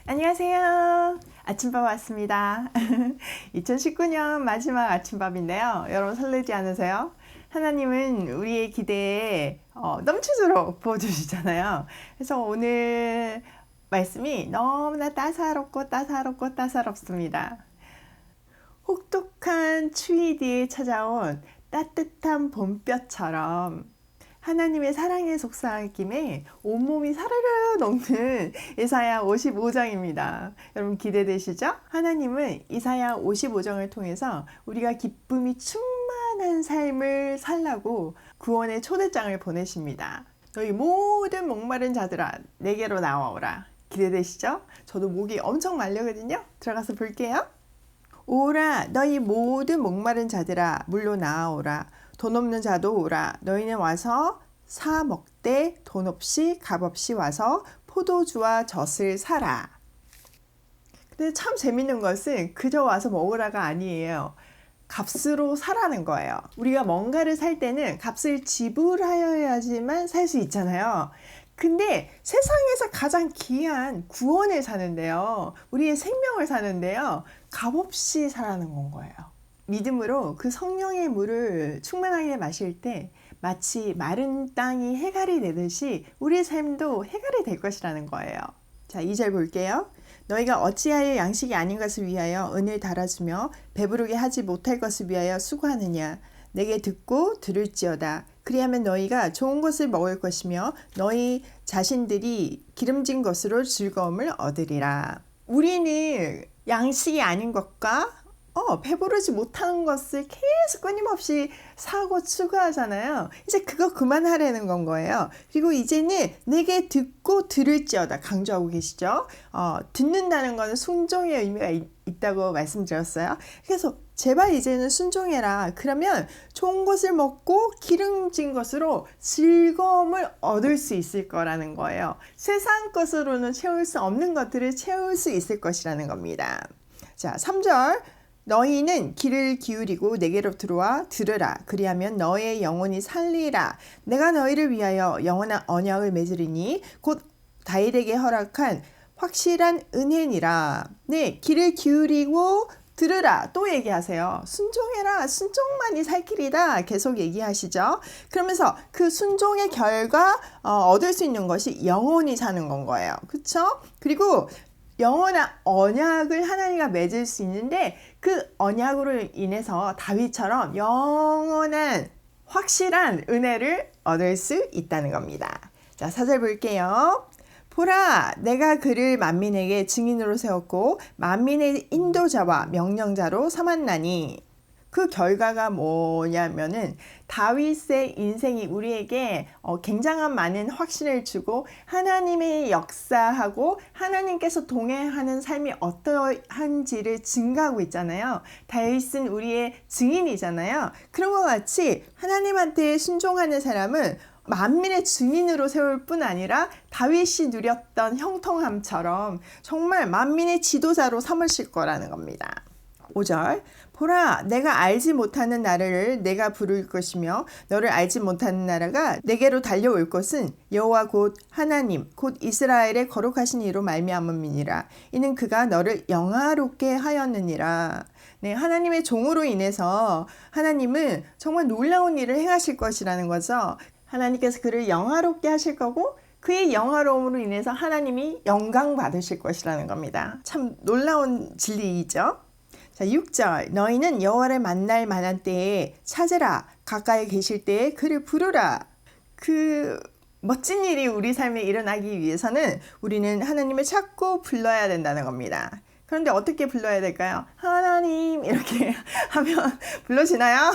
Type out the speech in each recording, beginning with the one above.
안녕하세요. 아침밥 왔습니다. 2019년 마지막 아침밥인데요. 여러분 설레지 않으세요? 하나님은 우리의 기대에 넘치도록 부어주시잖아요. 그래서 오늘 말씀이 너무나 따사롭습니다. 혹독한 추위 뒤에 찾아온 따뜻한 봄볕처럼 하나님의 사랑의 속삭임에 온몸이 사르르 녹는 이사야 55장입니다. 여러분 기대되시죠? 하나님은 이사야 55장을 통해서 우리가 기쁨이 충만한 삶을 살라고 구원의 초대장을 보내십니다. 너희 모든 목마른 자들아 내게로 나와오라. 기대되시죠? 저도 목이 엄청 마르거든요. 들어가서 볼게요. 오라 너희 모든 목마른 자들아 물로 나아오라. 돈 없는 자도 오라. 너희는 와서 사 먹되 돈 없이 값 없이 와서 포도주와 젖을 사라. 근데 참 재밌는 것은 그저 와서 먹으라가 아니에요. 값으로 사라는 거예요. 우리가 뭔가를 살 때는 값을 지불하여야지만 살 수 있잖아요. 근데 세상에서 가장 귀한 구원을 사는데요. 우리의 생명을 사는데요. 값없이 사라는 건 거예요. 믿음으로 그 성령의 물을 충만하게 마실 때 마치 마른 땅이 해갈이 되듯이 우리의 삶도 해갈이 될 것이라는 거예요. 자, 2절 볼게요. 너희가 어찌하여 양식이 아닌 것을 위하여 은을 달아주며 배부르게 하지 못할 것을 위하여 수고하느냐. 내게 듣고 들을지어다. 그리하면 너희가 좋은 것을 먹을 것이며 너희 자신들이 기름진 것으로 즐거움을 얻으리라. 우리는 양식이 아닌 것과 배부르지 못하는 것을 계속 끊임없이 사고 추구하잖아요. 이제 그거 그만하라는 건 거예요. 그리고 이제는 내게 듣고 들을지어다 강조하고 계시죠. 듣는다는 것은 순종의 의미가 있다고 말씀드렸어요. 그래서 제발 이제는 순종해라. 그러면 좋은 것을 먹고 기름진 것으로 즐거움을 얻을 수 있을 거라는 거예요. 세상 것으로는 채울 수 없는 것들을 채울 수 있을 것이라는 겁니다. 자, 3절. 너희는 귀를 기울이고 내게로 들어와 들으라. 그리하면 너의 영혼이 살리라. 내가 너희를 위하여 영원한 언약을 맺으리니 곧 다윗에게 허락한 확실한 은혜니라. 네, 귀를 기울이고 들으라. 또 얘기하세요. 순종해라. 순종만이 살 길이다. 계속 얘기하시죠. 그러면서 그 순종의 결과 얻을 수 있는 것이 영원히 사는 건 거예요. 그렇죠? 그리고 영원한 언약을 하나님과 맺을 수 있는데 그 언약으로 인해서 다윗처럼 영원한 확실한 은혜를 얻을 수 있다는 겁니다. 자, 4절 볼게요. 보라, 내가 그를 만민에게 증인으로 세웠고 만민의 인도자와 명령자로 삼았나니. 그 결과가 뭐냐면은 다윗의 인생이 우리에게 굉장한 많은 확신을 주고 하나님의 역사하고 하나님께서 동행하는 삶이 어떠한지를 증가하고 있잖아요. 다윗은 우리의 증인이잖아요. 그런 것 같이 하나님한테 순종하는 사람은 만민의 증인으로 세울 뿐 아니라 다윗이 누렸던 형통함처럼 정말 만민의 지도자로 삼으실 거라는 겁니다. 5절. 보라, 내가 알지 못하는 나라를 내가 부를 것이며 너를 알지 못하는 나라가 내게로 달려올 것은 여호와 곧 하나님 곧 이스라엘의 거룩하신 이로 말미암음이니라. 이는 그가 너를 영화롭게 하였느니라. 네, 하나님의 종으로 인해서 하나님은 정말 놀라운 일을 행하실 것이라는 거죠. 하나님께서 그를 영화롭게 하실 거고 그의 영화로움으로 인해서 하나님이 영광 받으실 것이라는 겁니다. 참 놀라운 진리이죠. 자, 6절. 너희는 여호와를 만날 만한 때에 찾으라. 가까이 계실 때에 그를 부르라. 그 멋진 일이 우리 삶에 일어나기 위해서는 우리는 하나님을 찾고 불러야 된다는 겁니다. 그런데 어떻게 불러야 될까요? 하나님 이렇게 하면 불러지나요?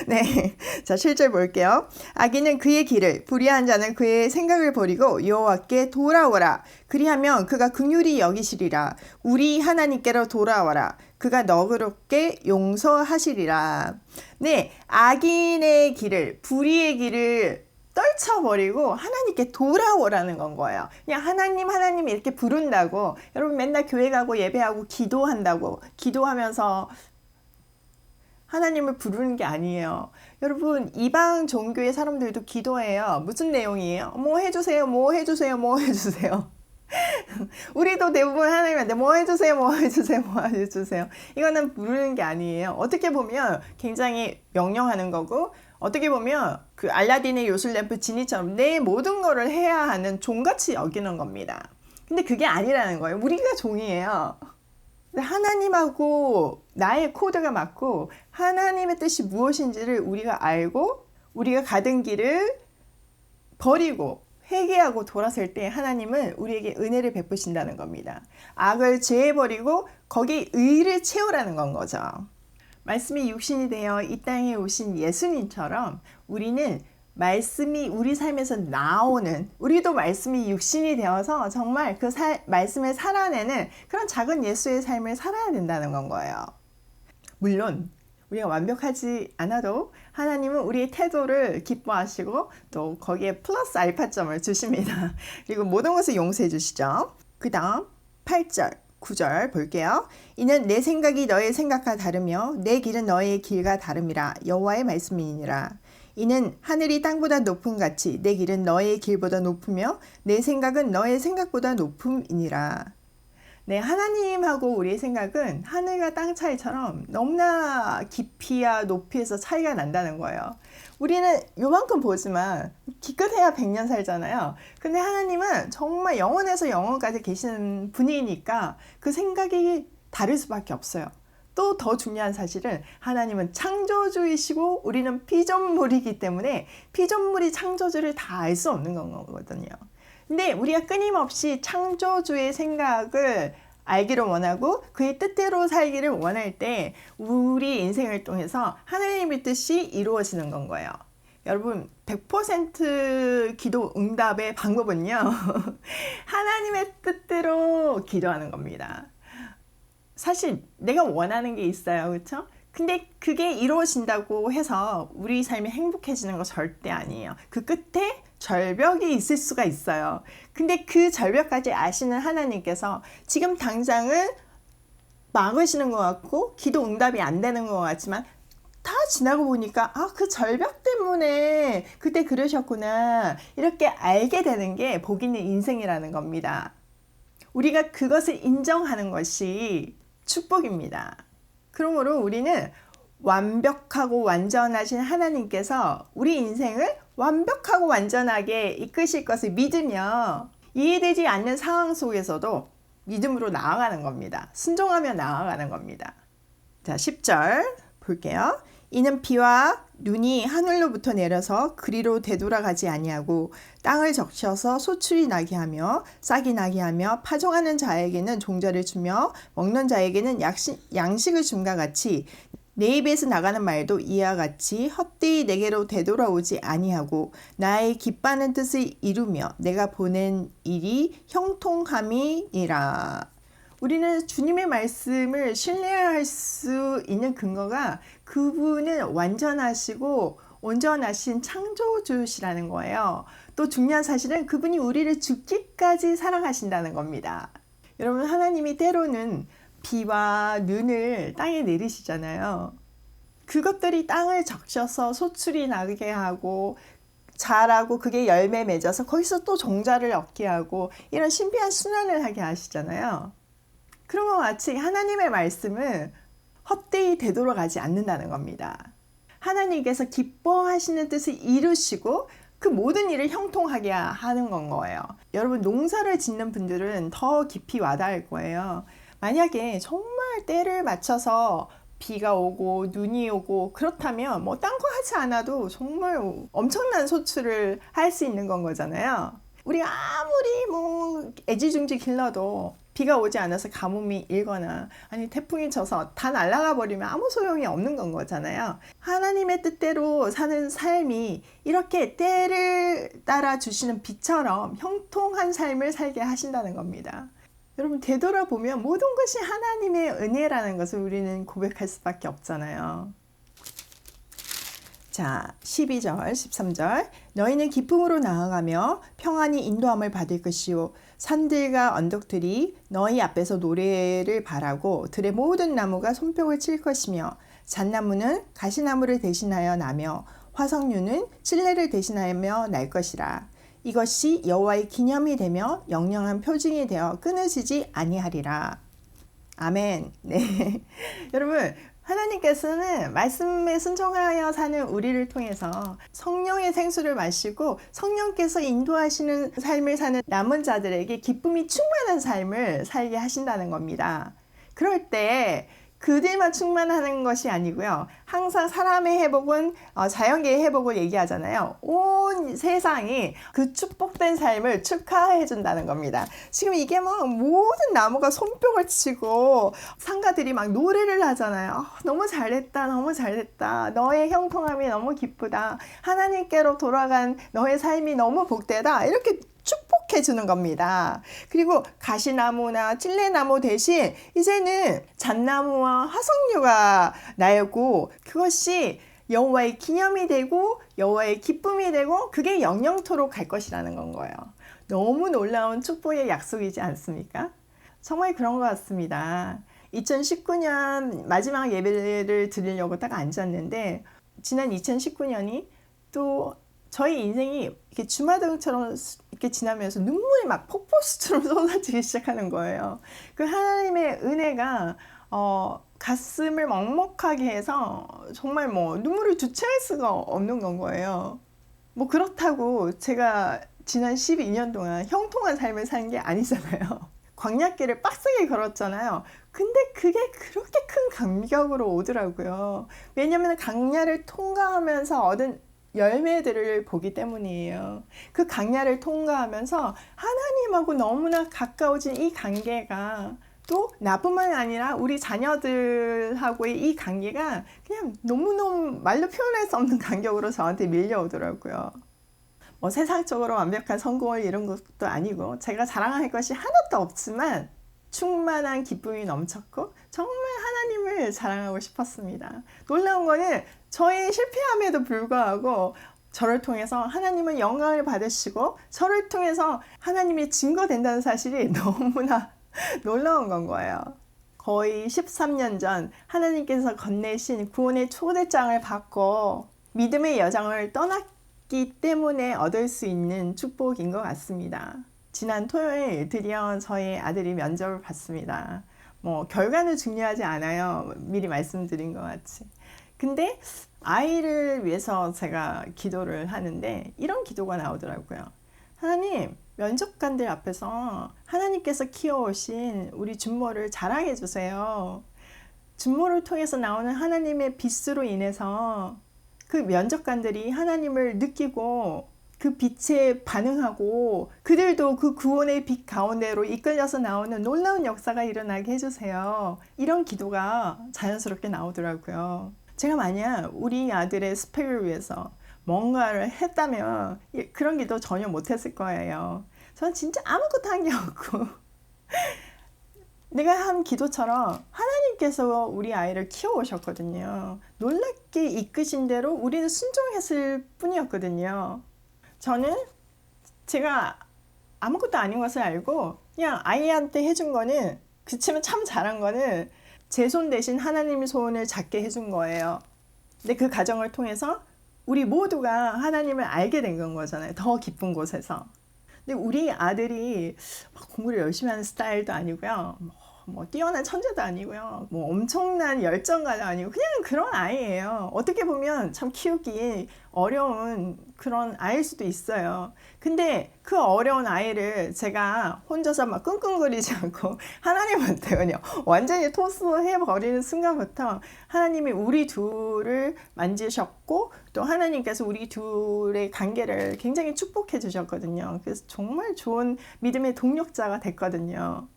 네, 자 7절 볼게요. 악인은 그의 길을 불의한 자는 그의 생각을 버리고 여호와께 돌아오라. 그리하면 그가 긍휼히 여기시리라. 우리 하나님께로 돌아와라. 그가 너그럽게 용서하시리라. 네, 악인의 길을 불의의 길을 떨쳐버리고 하나님께 돌아오라는 건 거예요. 그냥 하나님 이렇게 부른다고 여러분 맨날 교회 가고 예배하고 기도한다고 기도하면서 하나님을 부르는 게 아니에요. 여러분 이방 종교의 사람들도 기도해요. 무슨 내용이에요? 뭐 해주세요. 우리도 대부분 하나님한테 뭐 해주세요, 뭐 해주세요, 뭐 해주세요. 이거는 부르는 게 아니에요. 어떻게 보면 굉장히 명령하는 거고, 어떻게 보면 그 알라딘의 요술램프 지니처럼 내 모든 거를 해야 하는 종같이 여기는 겁니다. 근데 그게 아니라는 거예요. 우리가 종이에요. 하나님하고 나의 코드가 맞고 하나님의 뜻이 무엇인지를 우리가 알고 우리가 가던 길을 버리고 회개하고 돌아설 때 하나님은 우리에게 은혜를 베푸신다는 겁니다. 악을 제해버리고 거기에 의를 채우라는 건 거죠. 말씀이 육신이 되어 이 땅에 오신 예수님처럼 우리는 말씀이 우리 삶에서 나오는, 우리도 말씀이 육신이 되어서 정말 그 말씀을 살아내는 그런 작은 예수의 삶을 살아야 된다는 건 거예요. 물론 우리가 완벽하지 않아도 하나님은 우리의 태도를 기뻐하시고 또 거기에 플러스 알파점을 주십니다. 그리고 모든 것을 용서해 주시죠. 그 다음 8절 9절 볼게요. 이는 내 생각이 너의 생각과 다르며 내 길은 너의 길과 다름이라 여호와의 말씀이니라. 이는 하늘이 땅보다 높음 같이 내 길은 너의 길보다 높으며 내 생각은 너의 생각보다 높음이니라. 네, 하나님하고 우리의 생각은 하늘과 땅 차이처럼 너무나 깊이와 높이에서 차이가 난다는 거예요. 우리는 요만큼 보지만 기껏해야 100년 살잖아요. 근데 하나님은 정말 영원에서 영원까지 계시는 분이니까 그 생각이 다를 수밖에 없어요. 또 더 중요한 사실은 하나님은 창조주이시고 우리는 피조물이기 때문에 피조물이 창조주를 다 알 수 없는 거거든요. 근데 우리가 끊임없이 창조주의 생각을 알기를 원하고 그의 뜻대로 살기를 원할 때 우리 인생을 통해서 하나님의 뜻이 이루어지는 건 거예요. 여러분 100% 기도 응답의 방법은요. 하나님의 뜻대로 기도하는 겁니다. 사실 내가 원하는 게 있어요. 그렇죠? 근데 그게 이루어진다고 해서 우리 삶이 행복해지는 거 절대 아니에요. 그 끝에 절벽이 있을 수가 있어요. 근데 그 절벽까지 아시는 하나님께서 지금 당장은 막으시는 것 같고 기도 응답이 안 되는 것 같지만 다 지나고 보니까 그 절벽 때문에 그때 그러셨구나 이렇게 알게 되는 게 복 있는 인생이라는 겁니다. 우리가 그것을 인정하는 것이 축복입니다. 그러므로 우리는 완벽하고 완전하신 하나님께서 우리 인생을 완벽하고 완전하게 이끄실 것을 믿으며 이해되지 않는 상황 속에서도 믿음으로 나아가는 겁니다. 순종하며 나아가는 겁니다. 자, 10절 볼게요. 이는 비와 눈이 하늘로부터 내려서 그리로 되돌아가지 아니하고 땅을 적셔서 소출이 나게 하며 싹이 나게 하며 파종하는 자에게는 종자를 주며 먹는 자에게는 양식을 줌과 같이 내 입에서 나가는 말도 이와 같이 헛되이 내게로 되돌아오지 아니하고 나의 기뻐하는 뜻을 이루며 내가 보낸 일이 형통함이니라. 우리는 주님의 말씀을 신뢰할 수 있는 근거가 그분은 완전하시고 온전하신 창조주시라는 거예요. 또 중요한 사실은 그분이 우리를 죽기까지 사랑하신다는 겁니다. 여러분, 하나님이 때로는 비와 눈을 땅에 내리시잖아요. 그것들이 땅을 적셔서 소출이 나게 하고 자라고 그게 열매 맺어서 거기서 또 종자를 얻게 하고 이런 신비한 순환을 하게 하시잖아요. 그런 것 같이 하나님의 말씀은 헛되이 되돌아가지 않는다는 겁니다. 하나님께서 기뻐하시는 뜻을 이루시고 그 모든 일을 형통하게 하는 건 거예요. 여러분, 농사를 짓는 분들은 더 깊이 와닿을 거예요. 만약에 정말 때를 맞춰서 비가 오고 눈이 오고 그렇다면 뭐 딴 거 하지 않아도 정말 엄청난 소출을 할 수 있는 건 거잖아요. 우리가 아무리 뭐 애지중지 길러도 비가 오지 않아서 가뭄이 일거나 아니 태풍이 쳐서 다 날아가 버리면 아무 소용이 없는 건 거잖아요. 하나님의 뜻대로 사는 삶이 이렇게 때를 따라 주시는 비처럼 형통한 삶을 살게 하신다는 겁니다. 여러분, 되돌아보면 모든 것이 하나님의 은혜라는 것을 우리는 고백할 수밖에 없잖아요. 자, 12절, 13절. 너희는 기쁨으로 나아가며 평안히 인도함을 받을 것이요 산들과 언덕들이 너희 앞에서 노래를 바라고 들의 모든 나무가 손뼉을 칠 것이며 잣나무는 가시나무를 대신하여 나며 화석류는 찔레를 대신하며 날 것이라. 이것이 여호와의 기념이 되며 영영한 표징이 되어 끊어지지 아니하리라. 아멘. 네. 여러분, 하나님께서는 말씀에 순종하여 사는 우리를 통해서 성령의 생수를 마시고 성령께서 인도하시는 삶을 사는 남은 자들에게 기쁨이 충만한 삶을 살게 하신다는 겁니다. 그럴 때 그들만 충만하는 것이 아니고요. 항상 사람의 회복은 자연계의 회복을 얘기하잖아요. 온 세상이 그 축복된 삶을 축하해 준다는 겁니다. 지금 이게 막 모든 나무가 손뼉을 치고 상가들이 막 노래를 하잖아요. 너무 잘됐다, 너무 잘됐다. 너의 형통함이 너무 기쁘다. 하나님께로 돌아간 너의 삶이 너무 복되다. 이렇게 축복해 주는 겁니다. 그리고 가시나무나 찔레나무 대신 이제는 잣나무와 화석류가 나오고 그것이 여호와의 기념이 되고 여호와의 기쁨이 되고 그게 영영토록 갈 것이라는 건 거예요. 너무 놀라운 축복의 약속이지 않습니까? 정말 그런 것 같습니다. 2019년 마지막 예배를 드리려고 딱 앉았는데 지난 2019년이 또 저희 인생이 이렇게 주마등처럼 이렇게 지나면서 눈물이 막 폭포수처럼 쏟아지기 시작하는 거예요. 그 하나님의 은혜가 가슴을 먹먹하게 해서 정말 뭐 눈물을 주체할 수가 없는 건 거예요. 뭐 그렇다고 제가 지난 12년 동안 형통한 삶을 산 게 아니잖아요. 광야길을 빡세게 걸었잖아요. 근데 그게 그렇게 큰 감격으로 오더라고요. 왜냐면 광야를 통과하면서 얻은 열매들을 보기 때문이에요. 그 광야를 통과하면서 하나님하고 너무나 가까워진 이 관계가 또 나뿐만 아니라 우리 자녀들하고의 이 관계가 그냥 너무너무 말로 표현할 수 없는 간격으로 저한테 밀려오더라고요. 뭐 세상적으로 완벽한 성공을 이룬 것도 아니고 제가 자랑할 것이 하나도 없지만 충만한 기쁨이 넘쳤고 정말 하나님을 자랑하고 싶었습니다. 놀라운 거는 저의 실패함에도 불구하고 저를 통해서 하나님은 영광을 받으시고 저를 통해서 하나님이 증거된다는 사실이 너무나 놀라운 건 거예요. 거의 13년 전 하나님께서 건네신 구원의 초대장을 받고 믿음의 여정을 떠났기 때문에 얻을 수 있는 축복인 것 같습니다. 지난 토요일 드디어 저희 아들이 면접을 봤습니다. 뭐 결과는 중요하지 않아요. 미리 말씀드린 것 같이. 근데 아이를 위해서 제가 기도를 하는데 이런 기도가 나오더라고요. 하나님, 면접관들 앞에서 하나님께서 키워오신 우리 준모를 자랑해 주세요. 준모를 통해서 나오는 하나님의 빛으로 인해서 그 면접관들이 하나님을 느끼고 그 빛에 반응하고 그들도 그 구원의 빛 가운데로 이끌려서 나오는 놀라운 역사가 일어나게 해주세요. 이런 기도가 자연스럽게 나오더라고요. 제가 만약 우리 아들의 스펙을 위해서 뭔가를 했다면 그런 기도 전혀 못했을 거예요. 전 진짜 아무것도 한 게 없고 내가 한 기도처럼 하나님께서 우리 아이를 키워오셨거든요. 놀랍게 이끄신 대로 우리는 순종했을 뿐이었거든요. 저는 제가 아무것도 아닌 것을 알고 그냥 아이한테 해준 거는 그치만 참 잘한 거는 제 손 대신 하나님의 손을 잡게 해준 거예요. 근데 그 과정을 통해서 우리 모두가 하나님을 알게 된 거잖아요. 더 깊은 곳에서. 근데 우리 아들이 공부를 열심히 하는 스타일도 아니고요. 뭐 뛰어난 천재도 아니고요. 뭐 엄청난 열정가도 아니고 그냥 그런 아이예요. 어떻게 보면 참 키우기 어려운 그런 아이일 수도 있어요. 근데 그 어려운 아이를 제가 혼자서 막 끙끙거리지 않고 하나님한테 그냥 완전히 토스해버리는 순간부터 하나님이 우리 둘을 만지셨고 또 하나님께서 우리 둘의 관계를 굉장히 축복해 주셨거든요. 그래서 정말 좋은 믿음의 동력자가 됐거든요.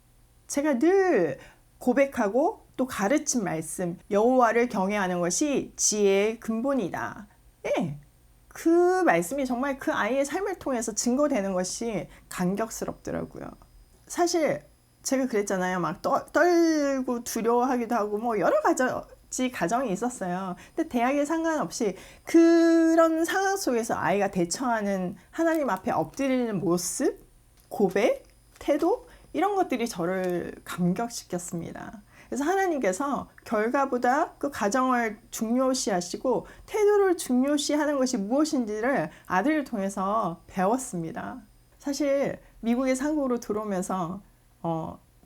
제가 늘 고백하고 또 가르친 말씀, 여호와를 경외하는 것이 지혜의 근본이다. 네, 그 말씀이 정말 그 아이의 삶을 통해서 증거되는 것이 감격스럽더라고요. 사실 제가 그랬잖아요. 막 떨고 두려워하기도 하고 뭐 여러 가지 가정이 있었어요. 근데 대학에 상관없이 그런 상황 속에서 아이가 대처하는 하나님 앞에 엎드리는 모습, 고백, 태도 이런 것들이 저를 감격시켰습니다. 그래서 하나님께서 결과보다 그 과정을 중요시하시고 태도를 중요시하는 것이 무엇인지를 아들을 통해서 배웠습니다. 사실 미국에 상고로 들어오면서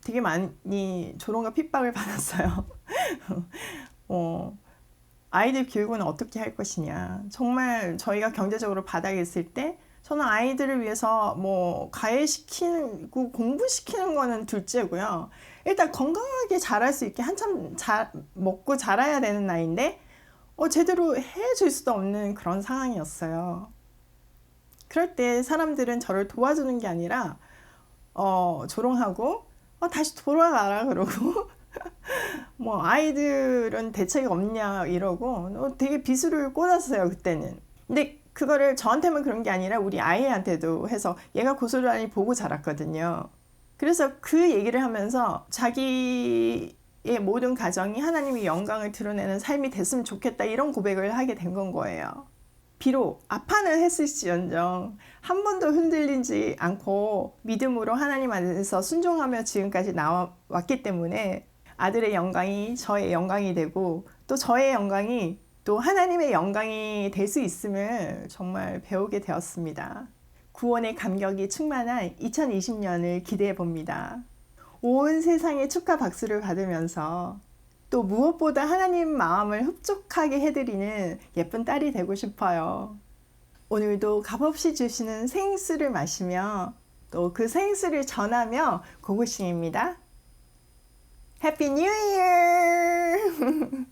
되게 많이 조롱과 핍박을 받았어요. 아이들 교육은 어떻게 할 것이냐. 정말 저희가 경제적으로 바닥에 있을 때 저는 아이들을 위해서 뭐 가해시키고 공부시키는 거는 둘째고요. 일단 건강하게 자랄 수 있게 한참 먹고 자라야 되는 나이인데 제대로 해줄 수도 없는 그런 상황이었어요. 그럴 때 사람들은 저를 도와주는 게 아니라 조롱하고 다시 돌아가라 그러고 뭐 아이들은 대책이 없냐 이러고 되게 비수를 꽂았어요 그때는. 근데 그거를 저한테만 그런 게 아니라 우리 아이한테도 해서 얘가 고스란히 보고 자랐거든요. 그래서 그 얘기를 하면서 자기의 모든 가정이 하나님의 영광을 드러내는 삶이 됐으면 좋겠다 이런 고백을 하게 된 건 거예요. 비록 아파는 했을지언정 한 번도 흔들리지 않고 믿음으로 하나님 안에서 순종하며 지금까지 나왔기 때문에 아들의 영광이 저의 영광이 되고 또 저의 영광이 또 하나님의 영광이 될 수 있음을 정말 배우게 되었습니다. 구원의 감격이 충만한 2020년을 기대해 봅니다. 온 세상의 축하 박수를 받으면서 또 무엇보다 하나님 마음을 흡족하게 해드리는 예쁜 딸이 되고 싶어요. 오늘도 값없이 주시는 생수를 마시며 또 그 생수를 전하며 고고싱입니다. 해피 뉴 이어!